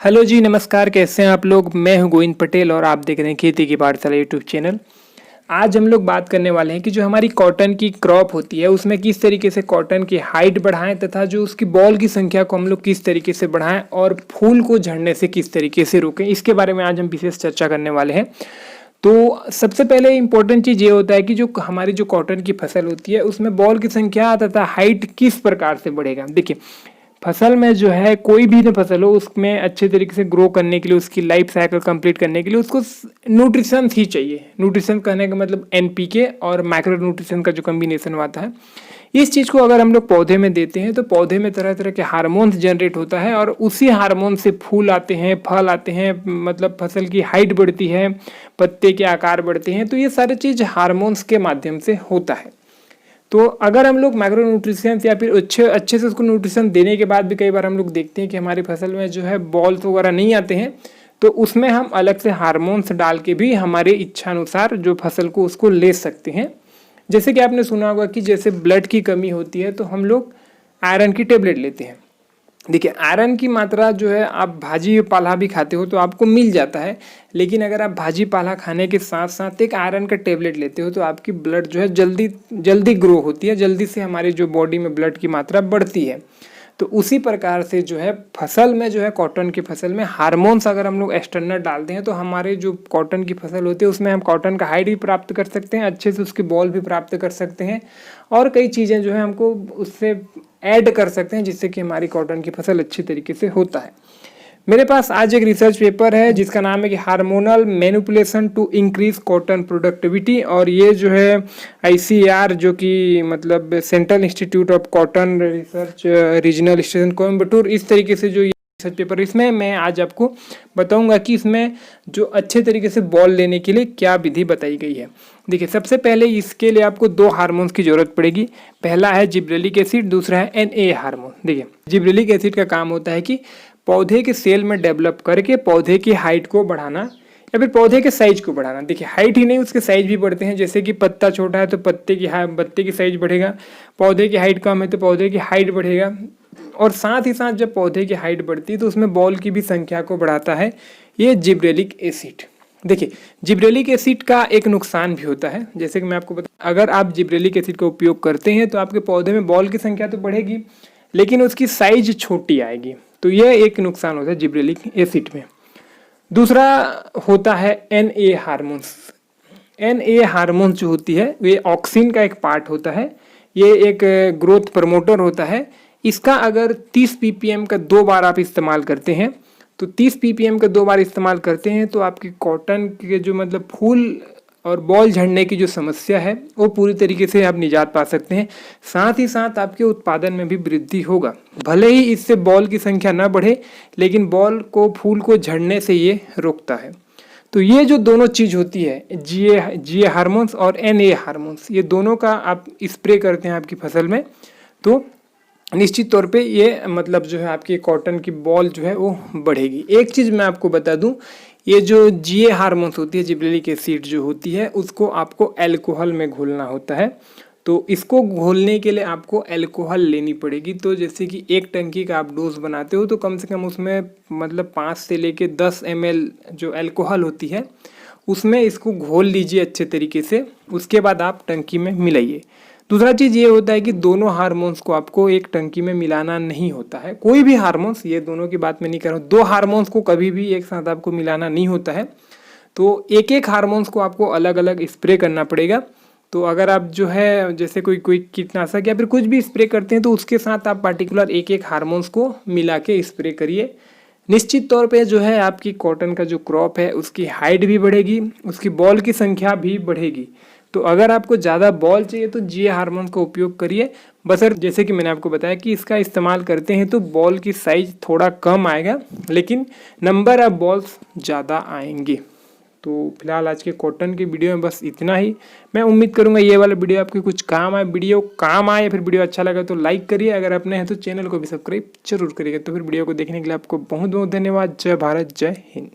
Hello जी, नमस्कार। कैसे हैं आप लोग। मैं हूं गोविंद पटेल और आप देख रहे हैं खेती की पाठशाला यूट्यूब चैनल। आज हम लोग बात करने वाले हैं कि जो हमारी कॉटन की क्रॉप होती है उसमें किस तरीके से कॉटन की हाइट बढ़ाएं तथा जो उसकी बॉल की संख्या को हम लोग किस तरीके से बढ़ाएं और फूल को झड़ने से किस तरीके से रोकें, इसके बारे में आज हम विशेष चर्चा करने वाले हैं। तो सबसे पहले इम्पोर्टेंट चीज़ ये होता है कि जो हमारी जो कॉटन की फसल होती है उसमें बॉल की संख्या तथा हाइट किस प्रकार से बढ़ेगा। देखिए, फसल में जो है कोई भी ना फसल हो उसमें अच्छे तरीके से ग्रो करने के लिए, उसकी लाइफ साइकिल कंप्लीट करने के लिए उसको न्यूट्रिशन ही चाहिए। न्यूट्रिशन कहने का मतलब एनपीके और माइक्रो न्यूट्रिशन का जो कम्बिनेशन आता है, इस चीज़ को अगर हम लोग पौधे में देते हैं तो पौधे में तरह तरह के हार्मोन्स जनरेट होता है और उसी हार्मोन से फूल आते हैं, फल आते हैं, मतलब फसल की हाइट बढ़ती है, पत्ते के आकार बढ़ते हैं। तो ये सारी चीज़ हार्मोन्स के माध्यम से होता है। तो अगर हम लोग माइक्रो न्यूट्रिशन या फिर अच्छे से उसको न्यूट्रिशन देने के बाद भी कई बार हम लोग देखते हैं कि हमारी फसल में जो है बॉल्स वगैरह नहीं आते हैं, तो उसमें हम अलग से हार्मोन्स डाल के भी हमारे इच्छा अनुसार जो फसल को उसको ले सकते हैं। जैसे कि आपने सुना होगा कि जैसे ब्लड की कमी होती है तो हम लोग आयरन की टेबलेट लेते हैं। देखिए, आयरन की मात्रा जो है आप भाजी पाला भी खाते हो तो आपको मिल जाता है, लेकिन अगर आप भाजी पाला खाने के साथ साथ एक आयरन का टेबलेट लेते हो तो आपकी ब्लड जो है जल्दी जल्दी ग्रो होती है, जल्दी से हमारी जो बॉडी में ब्लड की मात्रा बढ़ती है। तो उसी प्रकार से जो है फसल में जो है कॉटन की फसल में हार्मोन्स अगर हम लोग एक्सटर्नल डालते हैं तो हमारे जो कॉटन की फसल होती है उसमें हम कॉटन का हाइट भी प्राप्त कर सकते हैं, अच्छे से उसकी बॉल भी प्राप्त कर सकते हैं और कई चीज़ें जो है हमको उससे ऐड कर सकते हैं जिससे कि हमारी कॉटन की फसल अच्छी तरीके से होता है। मेरे पास आज एक रिसर्च पेपर है जिसका नाम है कि hormonal manipulation to increase cotton productivity, और ये जो है ICAR जो कि मतलब central institute of cotton research regional station Coimbatore, इस तरीके से जो ये रिसर्च पेपर, इसमें मैं आज आपको बताऊंगा कि इसमें जो अच्छे तरीके से बॉल लेने के लिए क्या विधि बताई गई है। देखिए, सबसे पहले इसके लिए आपको दो हार्मोन्स की जरूरत पड़ेगी। पहला है जिब्रेलिक एसिड, दूसरा है NA हार्मोन। देखिए, जिब्रेलिक एसिड का काम होता है कि पौधे के सेल में डेवलप करके पौधे की हाइट को बढ़ाना या फिर पौधे के साइज को बढ़ाना। देखिए, हाइट ही नहीं उसके साइज भी बढ़ते हैं। जैसे कि पत्ता छोटा है तो पत्ते की साइज बढ़ेगा, पौधे की हाइट कम है तो पौधे की हाइट बढ़ेगा, और साथ ही साथ जब पौधे की हाइट बढ़ती है तो उसमें बॉल की भी संख्या को बढ़ाता है ये जिब्रेलिक एसिड। देखिए, जिब्रेलिक एसिड का एक नुकसान भी होता है, जैसे कि मैं आपको बता, अगर आप जिब्रेलिक एसिड का उपयोग करते हैं तो आपके पौधे में बॉल की संख्या तो बढ़ेगी लेकिन उसकी साइज छोटी आएगी। तो यह एक नुकसान होता है जिब्रेलिक एसिड में। दूसरा होता है NA हार्मोन्स। NA हार्मोन्स जो होती है वे ऑक्सिन का एक पार्ट होता है, ये एक ग्रोथ प्रमोटर होता है। इसका अगर 30 ppm का 2 बार आप इस्तेमाल करते हैं तो 30 ppm का 2 बार इस्तेमाल करते हैं तो आपकी कॉटन के जो मतलब फूल और बॉल झड़ने की जो समस्या है वो पूरी तरीके से आप निजात पा सकते हैं। साथ ही साथ आपके उत्पादन में भी वृद्धि होगा। भले ही इससे बॉल की संख्या ना बढ़े लेकिन बॉल को फूल को झड़ने से ये रोकता है। तो ये जो दोनों चीज़ होती है GA हार्मोन्स और NA हार्मोन्स, ये दोनों का आप स्प्रे करते हैं आपकी फसल में तो निश्चित तौर पे ये मतलब जो है आपकी कॉटन की बॉल जो है वो बढ़ेगी। एक चीज़ मैं आपको बता दूं, ये जो GA हार्मोन्स होती है, जिब्रेलिक एसिड जो होती है, उसको आपको अल्कोहल में घोलना होता है। तो इसको घोलने के लिए आपको अल्कोहल लेनी पड़ेगी। तो जैसे कि एक टंकी का आप डोज बनाते हो तो कम से कम उसमें मतलब 5 से लेके 10 ml जो अल्कोहल होती है उसमें इसको घोल लीजिए अच्छे तरीके से, उसके बाद आप टंकी में मिलाइए। दूसरा चीज़ ये होता है कि दोनों हार्मोन्स को आपको एक टंकी में मिलाना नहीं होता है। कोई भी हार्मोन्स, ये दोनों की बात मैं नहीं कर रहा हूँ, 2 हार्मोन्स को कभी भी एक साथ आपको मिलाना नहीं होता है। तो एक एक हार्मोन्स को आपको अलग अलग स्प्रे करना पड़ेगा। तो अगर आप जो है जैसे कोई कीटनाशक या फिर कुछ भी स्प्रे करते हैं तो उसके साथ आप पार्टिकुलर एक एक हार्मोन्स को मिला के स्प्रे करिए। निश्चित तौर पे जो है आपकी कॉटन का जो क्रॉप है उसकी हाइट भी बढ़ेगी, उसकी बॉल की संख्या भी बढ़ेगी। तो अगर आपको ज़्यादा बॉल चाहिए तो GA हार्मोन का उपयोग करिए, बशर्ते जैसे कि मैंने आपको बताया कि इसका इस्तेमाल करते हैं तो बॉल की साइज थोड़ा कम आएगा लेकिन नंबर ऑफ बॉल्स ज़्यादा आएंगे। तो फिलहाल आज के कॉटन की वीडियो में बस इतना ही। मैं उम्मीद करूंगा ये वाला वीडियो आपके कुछ काम आए। वीडियो काम आए या फिर वीडियो अच्छा लगा तो लाइक करिए, अगर अपने हैं तो चैनल को भी सब्सक्राइब जरूर करिएगा। तो फिर वीडियो को देखने के लिए आपको बहुत बहुत धन्यवाद। जय भारत, जय हिंद।